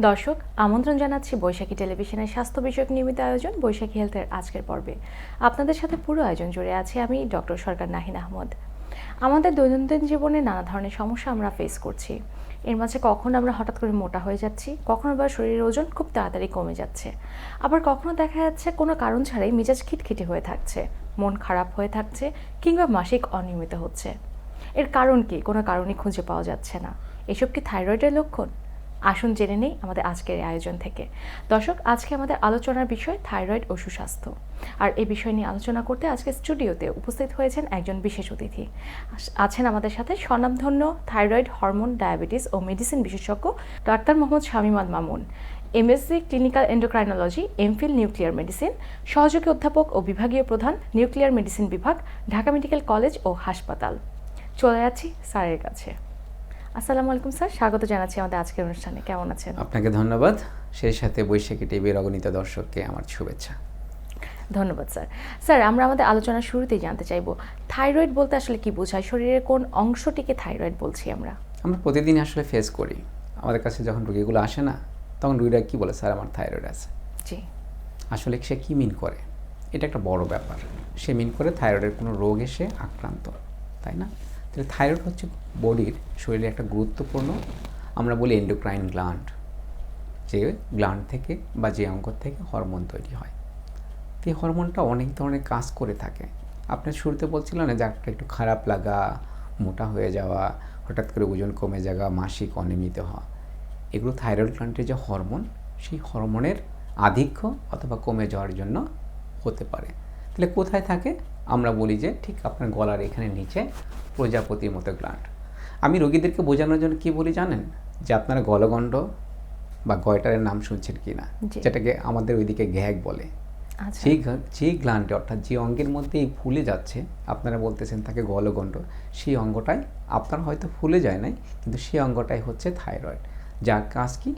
দর্শক, আমন্ত্রণ জানাচ্ছি বৈশাখী টেলিভিশনের স্বাস্থ্য বিষয়ক নিয়মিত আয়োজন বৈশাখী হেলথের আজকের পর্বে। আপনাদের সাথে পুরো আয়োজন জুড়ে আছি আমি ডক্টর সরকার নাহিন আহমদ। আমাদের দৈনন্দিন জীবনে নানা ধরনের সমস্যা আমরা ফেস করছি। এর মাঝে কখনো আমরা হঠাৎ করে মোটা হয়ে যাচ্ছি, কখনো বা শরীরের ওজন খুব তাড়াতাড়ি কমে যাচ্ছে, আবার কখনো দেখা যাচ্ছে কোনো কারণ ছাড়াই মেজাজ খিটখিটে হয়ে থাকছে, মন খারাপ হয়ে থাকছে, কিংবা মাসিক অনিয়মিত হচ্ছে। এর কারণ কি? কোনো কারণই খুঁজে পাওয়া যাচ্ছে না। এসব কি থাইরয়েডের লক্ষণ? আসুন জেনে নেই আমাদের আজকের এই আয়োজন থেকে। দর্শক, আজকে আমাদের আলোচনার বিষয় থাইরয়েড ও সুস্বাস্থ্য। আর এই বিষয় নিয়ে আলোচনা করতে আজকে স্টুডিওতে উপস্থিত হয়েছেন একজন বিশেষ অতিথি। আছেন আমাদের সাথে স্বনামধন্য থাইরয়েড, হরমোন, ডায়াবেটিস ও মেডিসিন বিশেষজ্ঞ doctor Mohammad Shamim Al Mamun, MSc clinical endocrinology, MPhil nuclear medicine, সহযোগী অধ্যাপক ও বিভাগীয় প্রধান, নিউক্লিয়ার মেডিসিন বিভাগ, ঢাকা মেডিকেল কলেজ ও হাসপাতাল। চলে যাচ্ছি স্যারের কাছে। আসসালামু আলাইকুম স্যার, স্বাগত জানাচ্ছি আমাদের আজকের অনুষ্ঠানে। কেমন আছেন? আপনাকে ধন্যবাদ, সেই সাথে বৈশাখী টিভির অগণিত দর্শককে আমার শুভেচ্ছা। ধন্যবাদ স্যার। স্যার, আমরা আমাদের আলোচনার শুরুতেই জানতে চাইব, থাইরয়েড বলতে আসলে কি বোঝায়? শরীরের কোন অংশটিকে থাইরয়েড বলছি আমরা? আমরা প্রতিদিন আসলে ফেস করি, আমাদের কাছে যখন রোগীগুলো আসে না, তখন রোগীরা কী বলে, স্যার আমার থাইরয়েড আছে। জি। আসলে সে কী মিন করে? এটা একটা বড় ব্যাপার। সে মিন করে থাইরয়েডের কোনো রোগ এসে আক্রান্ত, তাই না? তাহলে থাইরয়েড হচ্ছে বডির, শরীরে একটা গুরুত্বপূর্ণ, আমরা বলি এন্ডোক্রাইন গ্ল্যান্ড, যে গ্ল্যান্ড থেকে বা যে অঙ্গ থেকে হরমোন তৈরি হয়। তো এই হরমোনটা অনেক ধরনের কাজ করে থাকে। আপনার শুরুতে বলছিলেন না যে একটা একটু খারাপ লাগা, মোটা হয়ে যাওয়া, হঠাৎ করে ওজন কমে যাওয়া, মাসিক অনিয়মিত হওয়া, এগুলো থাইরয়েড গ্ল্যান্ডের যে হরমোন, সেই হরমোনের আধিক্য অথবা কমে যাওয়ার জন্য হতে পারে। তাহলে কোথায় থাকে? আমরা বলি যে ঠিক আপনার গলার এখানে নিচে প্রজাপতির মতো গ্ল্যান্ড। আমি রোগীদেরকে বোঝানোর জন্য কী বলি জানেন? যে আপনারা গলগণ্ড বা গয়টারের নাম শুনছেন কি না, যেটাকে আমাদের ওইদিকে ঘ্যাগ বলে। যে গ্ল্যান্ডে, অর্থাৎ যে অঙ্গের মধ্যে এই ফুলে যাচ্ছে, আপনারা বলতেছেন তাকে গলগণ্ড, সেই অঙ্গটাই আপনার হয়তো ফুলে যায় নাই, কিন্তু সেই অঙ্গটাই হচ্ছে থাইরয়েড, যার কাজ কি?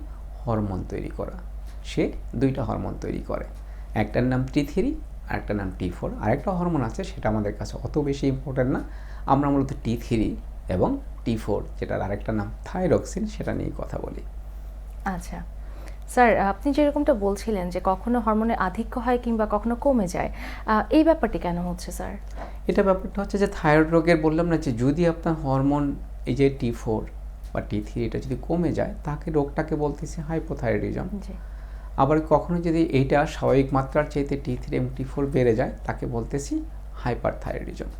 হরমোন তৈরি করা। সে দুইটা হরমোন তৈরি করে, একটার নাম T3 আর একটার নাম T4। আরেকটা হরমোন আছে, সেটা আমাদের কাছে অত বেশি ইম্পর্টেন্ট না। আমরা মূলত T3 এবং T4, যেটার আরেকটা নাম থাইরক্সিন, সেটা নিয়ে কথা বলি। আচ্ছা স্যার, আপনি যেরকমটা বলছিলেন যে কখনো হরমোনের আধিক্য হয় কিংবা কখনো কমে যায়, এই ব্যাপারটি কেন হচ্ছে স্যার? এটা ব্যাপারটা হচ্ছে যে থাইরয়েড রোগের বললাম না, যে যদি আপনার হরমোন এই যে T4 বা T3 এটা যদি কমে যায়, তাকে রোগটাকে বলতেছে হাইপোথাইরয়েডিজম। আবার কখনো যদি এইটা স্বাভাবিক মাত্রার চাইতে T3 এবং T4 বেড়ে যায়, তাকে বলতেছি হাইপারথাইরয়েডিজম।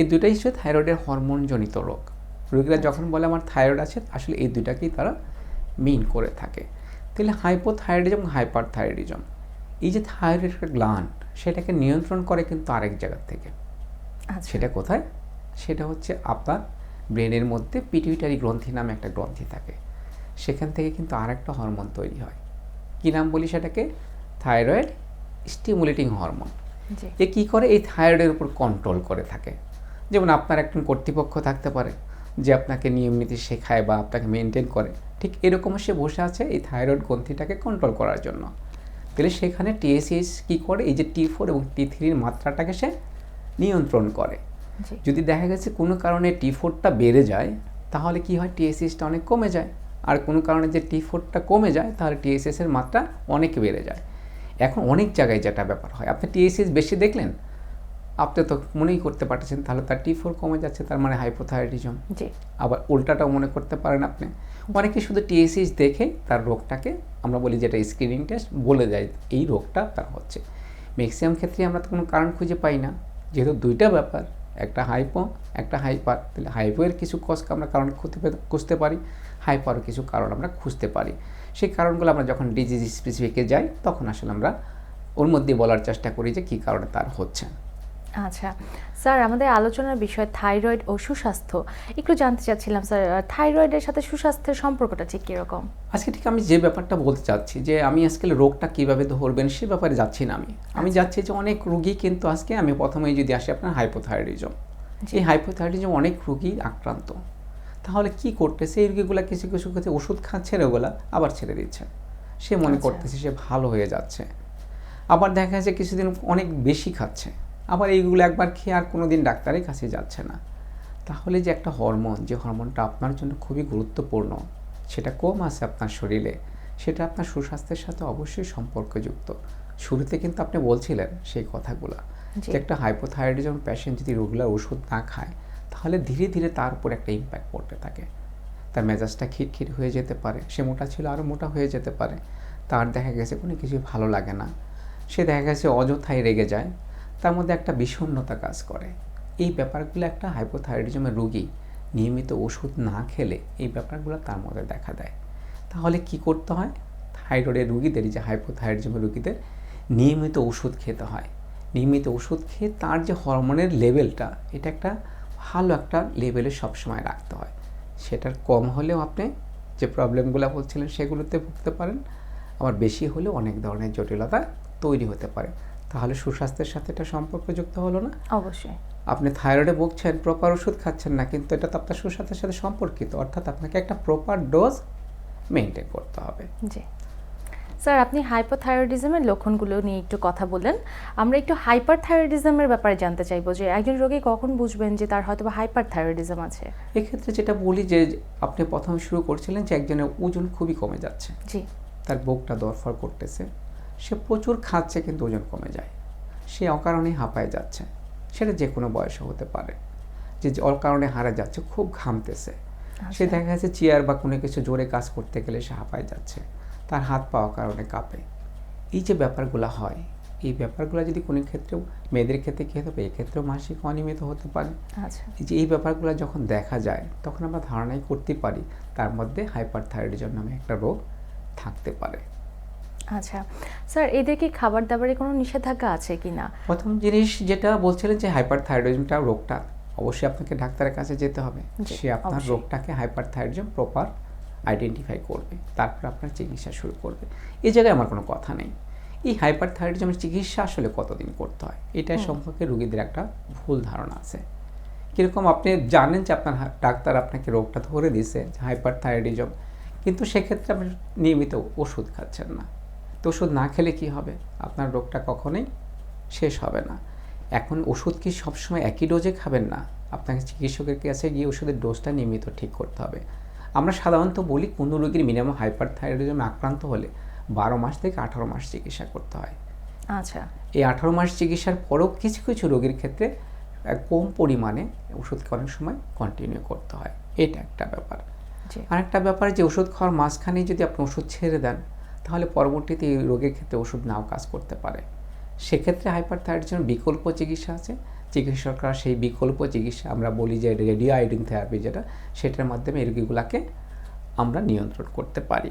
এই দুটাই হচ্ছে থাইরয়েডের হরমোনজনিত রোগ। রোগীরা যখন বলে আমার থাইরয়েড আছে, আসলে এই দুটাকেই তারা মিন করে থাকে। তাহলে হাইপোথাইরয়েডিজম, হাইপারথাইরয়েডিজম, এই যে থাইরয়েড একটা গ্ল্যান্ড, সেটাকে নিয়ন্ত্রণ করে কিন্তু আরেক জায়গা থেকে। সেটা কোথায়? সেটা হচ্ছে আপনার ব্রেনের মধ্যে পিটুইটারি গ্রন্থি নামে একটা গ্রন্থি থাকে, সেখান থেকে কিন্তু আরেকটা হরমোন তৈরি হয়। কী নাম বলি সেটাকে? Thyroid stimulating hormone. এ কী করে? এই থাইরয়েডের উপর কন্ট্রোল করে থাকে। যেমন আপনার একজন কর্তৃপক্ষ থাকতে পারে, যে আপনাকে নিয়ম নীতি শেখায় বা আপনাকে মেনটেন করে, ঠিক এরকমও সে বসে আছে এই থাইরয়েড গ্রন্থিটাকে কন্ট্রোল করার জন্য। তাহলে সেখানে TSH কী করে? এই যে T4 এবং T3-র মাত্রাটাকে সে নিয়ন্ত্রণ করে। যদি দেখা গেছে কোনো কারণে T4টা বেড়ে যায়, তাহলে কি হয়? TSH-টা অনেক কমে যায়। আর কোনো কারণে যে T4টা কমে যায়, তাহলে TSH-এর মাত্রা অনেক বেড়ে যায়। এখন অনেক জায়গায় যেটা ব্যাপার হয়, আপনি TSH বেশি দেখলেন, আপনি তো মনেই করতে পারছেন তাহলে তার T4 কমে যাচ্ছে, তার মানে হাইপোথাইরয়েডিজম। আবার উল্টাটাও মনে করতে পারেন আপনি। অনেকে শুধু TSH দেখে তার রোগটাকে, আমরা বলি যেটা স্ক্রিনিং টেস্ট, বলে যায় এই রোগটা তার হচ্ছে। ম্যাক্সিমাম ক্ষেত্রে আমরা তো কোনো কারণ খুঁজে পাই না, যেহেতু দুইটা ব্যাপার, একটা হাইপো একটা হাইপার। তাহলে হাইপোয়ের কিছু কজকে আমরা কারণ খুঁজতে পারি, হাইপারও কিছু কারণ আমরা খুঁজতে পারি। সেই কারণগুলো আমরা যখন ডিজিজ স্পেসিফিকে যাই, তখন আসলে আমরা ওর মধ্যে বলার চেষ্টা করি যে কী কারণে তার হচ্ছে। আচ্ছা স্যার, আমাদের আলোচনার বিষয় থাইরয়েড ও সুস্বাস্থ্য। একটু জানতে চাচ্ছিলাম স্যার, থাইরয়েডের সাথে সুস্বাস্থ্যের সম্পর্কটা ঠিক কীরকম? আজকে ঠিক আমি যে ব্যাপারটা বলতে চাচ্ছি, যে আমি আজকে রোগটা কীভাবে ধরবেন সে ব্যাপারে যাচ্ছি না। আমি যাচ্ছি যে অনেক রোগী কিন্তু আজকে, আমি প্রথমেই যদি আসি আপনার হাইপোথাইরয়েডিজম, এই হাইপোথাইরয়েডিজম অনেক রোগী আক্রান্ত। তাহলে কি করতেছে? এই রোগীগুলো কিছু কিছু ক্ষেত্রে ওষুধ খাচ্ছে, ওগুলা আবার ছেড়ে দিচ্ছে, সে মনে করতেছে সে ভালো হয়ে যাচ্ছে। আবার দেখা যাচ্ছে কিছুদিন অনেক বেশি খাচ্ছে, আবার এইগুলো একবার খেয়ে আর কোনো দিন ডাক্তারের কাছে যাচ্ছে না। তাহলে যে একটা হরমোন, যে হরমোনটা আপনার জন্য খুবই গুরুত্বপূর্ণ, সেটা কম আছে আপনার শরীরে, সেটা আপনার সুস্বাস্থ্যের সাথে অবশ্যই সম্পর্কযুক্ত। শুরুতে কিন্তু আপনি বলছিলেন সেই কথাগুলো যে একটা হাইপোথাইরয়েডিজম পেশেন্ট যদি রেগুলার ওষুধ না খায় তাহলে ধীরে ধীরে তার উপর একটা ইম্প্যাক্ট পড়তে থাকে। তার মেজাজটা খিটখিট হয়ে যেতে পারে, সে মোটা ছিল আরও মোটা হয়ে যেতে পারে, তার দেখা গেছে কোনো কিছুই ভালো লাগে না, সে দেখা গেছে অযথাই রেগে যায়, তার মধ্যে একটা বিষণ্ণতা কাজ করে। এই ব্যাপারগুলো একটা হাইপোথাইরয়েডিজমের রোগী নিয়মিত ওষুধ না খেলে এই ব্যাপারগুলো তার মধ্যে দেখা দেয়। তাহলে কি করতে হয়? থাইরয়েডের রোগীদের, যে হাইপোথাইরয়েডিজমের রোগীদের নিয়মিত ওষুধ খেতে হয়। নিয়মিত ওষুধ খেয়ে তার যে হরমোনের লেভেলটা, এটা একটা ভালো একটা লেভেলে সবসময় রাখতে হয়। সেটার কম হলেও আপনি যে প্রবলেমগুলো বলছিলেন সেগুলোতে ভুগতে পারেন, আবার বেশি হলেও অনেক ধরনের জটিলতা তৈরি হতে পারে। তাহলে সুস্বাস্থ্যের সাথে এটা সম্পর্কযুক্ত হলো না? অবশ্যই। আপনি থাইরয়েডে ভুগছেন, প্রপার ওষুধ খাচ্ছেন না, কিন্তু এটা তো আপনার সুস্বাস্থ্যের সাথে সম্পর্কিত, অর্থাৎ আপনাকে একটা প্রপার ডোজ মেনটেন করতে হবে। জি স্যার, আপনি হাইপোথাইরয়েডিজমের লক্ষণগুলো নিয়ে একটু কথা বললেন। আমরা একটু হাইপারথাইরয়েডিজমের ব্যাপারে জানতে চাইবো যে একজন রোগী কখন বুঝবেন যে তার হয়তো বা হাইপারথাইরয়েডিজম আছে? এক্ষেত্রে যেটা বলি যে আপনি প্রথমে শুরু করছিলেন যে একজনের ওজন খুবই কমে যাচ্ছে, জি, তার বুকটা দরফর করতেছে, সে প্রচুর খাচ্ছে কিন্তু ওজন কমে যায়, সে অকারণে হাঁপায় যাচ্ছে, সেটা যে কোনো বয়সে হতে পারে, যে অকারণে হারা যাচ্ছে, খুব ঘামতেছে, সে দেখা যাচ্ছে চেয়ার বা কোনো কিছু জোরে কাজ করতে গেলে সে হাঁপায় যাচ্ছে, তার হাত পা অকারণে কাঁপে। এই যে ব্যাপারগুলো হয়, এই ব্যাপারগুলো যদি কোনো ক্ষেত্রেও মেয়েদের ক্ষেত্রে কী হতে পারে, এক্ষেত্রেও মাসিক অনিয়মিত হতে পারে। আচ্ছা, এই যে এই ব্যাপারগুলো যখন দেখা যায় তখন আমরা ধারণাই করতে পারি তার মধ্যে হাইপারথাইরয়েডিজম নামে একটা রোগ থাকতে পারে। আচ্ছা স্যার, এদের কি খাবার দাবারে কোনো নিষেধাজ্ঞা আছে কি না? প্রথম জিনিস যেটা বলছিলেন যে হাইপারথাইরয়েডিজমটা রোগটা, অবশ্যই আপনাকে ডাক্তারের কাছে যেতে হবে, সে আপনার রোগটাকে হাইপারথাইরয়েডিজম প্রপার আইডেন্টিফাই করবে, তারপর আপনার চিকিৎসা শুরু করবে। এই জায়গায় আমার কোনো কথা নেই। এই হাইপারথাইরয়েডিজমের চিকিৎসা আসলে কতদিন করতে হয়, এটা সম্পর্কে রোগীদের একটা ভুল ধারণা আছে। কীরকম, আপনি জানেন যে আপনার ডাক্তার আপনাকে রোগটা ধরে দিয়েছে হাইপারথাইরয়েডিজম, কিন্তু সেক্ষেত্রে আপনি নিয়মিত ওষুধ খাচ্ছেন না। তো ওষুধ না খেলে কি হবে? আপনার রোগটা কখনোই শেষ হবে না। এখন ওষুধ কি সবসময় একই ডোজে খাবেন না, আপনাকে চিকিৎসকের কাছে গিয়ে ওষুধের ডোজটা নিয়মিত ঠিক করতে হবে। আমরা সাধারণত বলি কোনো রোগীর মিনিমাম হাইপারথাইরয়েডিজমে আক্রান্ত হলে 12 মাস থেকে 18 মাস চিকিৎসা করতে হয়। আচ্ছা, এই 18 মাস চিকিৎসার পরেও কিছু কিছু রোগীর ক্ষেত্রে কম পরিমাণে ওষুধকে অনেক সময় কন্টিনিউ করতে হয়, এটা একটা ব্যাপার। আরেকটা ব্যাপার যে ওষুধ খাওয়ার মাঝখানে যদি আপনি ওষুধ ছেড়ে দেন তাহলে পরবর্তীতে এই রোগের ক্ষেত্রে ওষুধ নাও কাজ করতে পারে। সেক্ষেত্রে হাইপারথাইরয়েডিজমের বিকল্প চিকিৎসা আছে, চিকিৎসকরা সেই বিকল্প চিকিৎসা, আমরা বলি যে রেডিও আয়োডিন থেরাপি, যেটা সেটার মাধ্যমে এই রোগীগুলোকে আমরা নিয়ন্ত্রণ করতে পারি।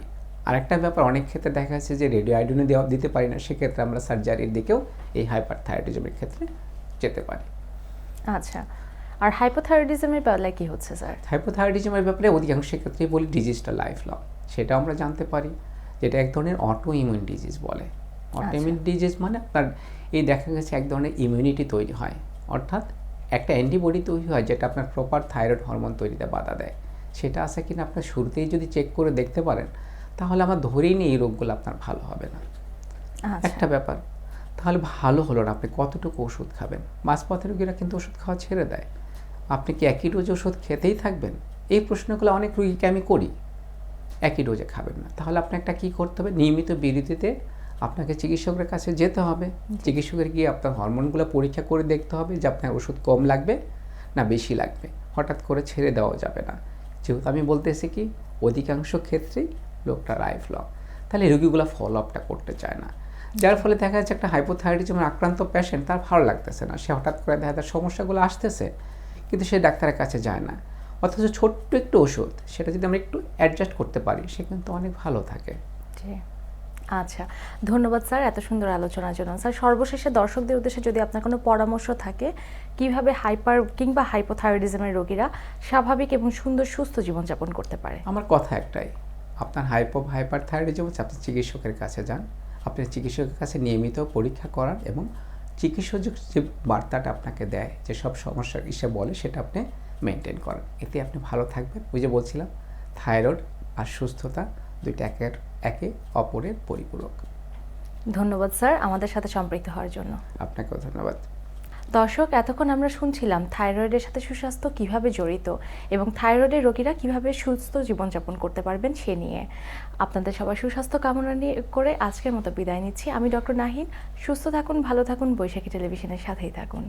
আরেকটা ব্যাপার, অনেক ক্ষেত্রে দেখা যাচ্ছে যে রেডিও আয়োডিনে দিতে পারি না, সেক্ষেত্রে আমরা সার্জারির দিকেও এই হাইপারথাইরয়েডিজমের ক্ষেত্রে যেতে পারি। আচ্ছা, আর হাইপোথাইরয়েডিজমের বেলায় কি হচ্ছে স্যার? হাইপোথাইরয়েডিজমের ব্যাপারে অধিকাংশ ক্ষেত্রেই বলি ডিজিজটা লাইফ লং, সেটা আমরা জানতে পারি, যেটা এক ধরনের অটো ইমিউন ডিজিজ বলে। অটো ইমিউন ডিজিজ মানে আপনার এই দেখা গেছে এক ধরনের ইমিউনিটি তৈরি হয়, অর্থাৎ একটা অ্যান্টিবডি তৈরি হয় যেটা আপনার প্রপার থাইরয়েড হরমোন তৈরিতে বাধা দেয়। সেটা আছে কিনা আপনার শুরুতেই যদি চেক করে দেখতে পারেন তাহলে আমরা ধরেই নিই এই রোগগুলো আপনার ভালো হবে না। একটা ব্যাপার, তাহলে ভালো হলো না, আপনি কতটুকু ওষুধ খাবেন? মাঝপথের রোগীরা কিন্তু ওষুধ খাওয়া ছেড়ে দেয়। আপনি কি একই ডোজে ওষুধ খেতেই থাকবেন? এই প্রশ্নগুলো অনেক রোগীকে আমি করি। একই ডোজে খাবেন না, তাহলে আপনি একটা কী করতে হবে, নিয়মিত বিরতিতে আপনাকে চিকিৎসকের কাছে যেতে হবে। চিকিৎসকের গিয়ে আপনার হরমোনগুলো পরীক্ষা করে দেখতে হবে যে আপনার ওষুধ কম লাগবে না বেশি লাগবে। হঠাৎ করে ছেড়ে দেওয়া যাবে না, যেহেতু আমি বলতেছি কি অধিকাংশ ক্ষেত্রেই লোকটা লাইফ লং, তাহলে রোগীগুলো ফলো আপটা করতে চায় না, যার ফলে দেখা যাচ্ছে একটা হাইপোথাইরয়েডিজমের আক্রান্ত পেশেন্ট, তার ভালো লাগতেছে না, সে হঠাৎ করে দেখা যায় সমস্যাগুলো আসতেছে কিন্তু সে ডাক্তারের কাছে যায় না। অথচ ছোট্ট একটু ওষুধ, সেটা যদি আমরা একটু অ্যাডজাস্ট করতে পারি সে কিন্তু অনেক ভালো থাকে। আচ্ছা, ধন্যবাদ স্যার এত সুন্দর আলোচনার জন্য। স্যার, সর্বশেষে দর্শকদের উদ্দেশ্যে যদি আপনার কোনো পরামর্শ থাকে কিভাবে হাইপার কিংবা হাইপোথাইরয়েডিজমের রোগীরা স্বাভাবিক এবং সুন্দর সুস্থ জীবনযাপন করতে পারে? আমার কথা একটাই, আপনার হাইপারথাইরয়েডিজম হচ্ছে আপনি চিকিৎসকের কাছে যান, আপনি চিকিৎসকের কাছে নিয়মিত পরীক্ষা করান এবং চিকিৎসক যে বার্তাটা আপনাকে দেয়, যে সব সমস্যা ইসে বলে, সেটা আপনি মেনটেন করেন, এতে আপনি ভালো থাকবেন। ওই যে বলছিলাম থাইরয়েড আর সুস্থতা দুইটা একে অপরের পরিপূরক। ধন্যবাদ স্যার আমাদের সাথে সম্পৃক্ত হওয়ার জন্য। আপনাকেও ধন্যবাদ। দর্শক, এতক্ষণ আমরা শুনছিলাম থাইরয়েডের সাথে সুস্বাস্থ্য কিভাবে জড়িত এবং থাইরয়েডের রোগীরা কিভাবে সুস্থ জীবনযাপন করতে পারবেন সে নিয়ে। আপনাদের সবার সুস্বাস্থ্য কামনা নিয়ে করে আজকের মতো বিদায় নিচ্ছি। আমি ডক্টর নাহিন। সুস্থ থাকুন, ভালো থাকুন, বৈশাখী টেলিভিশনের সাথেই থাকুন।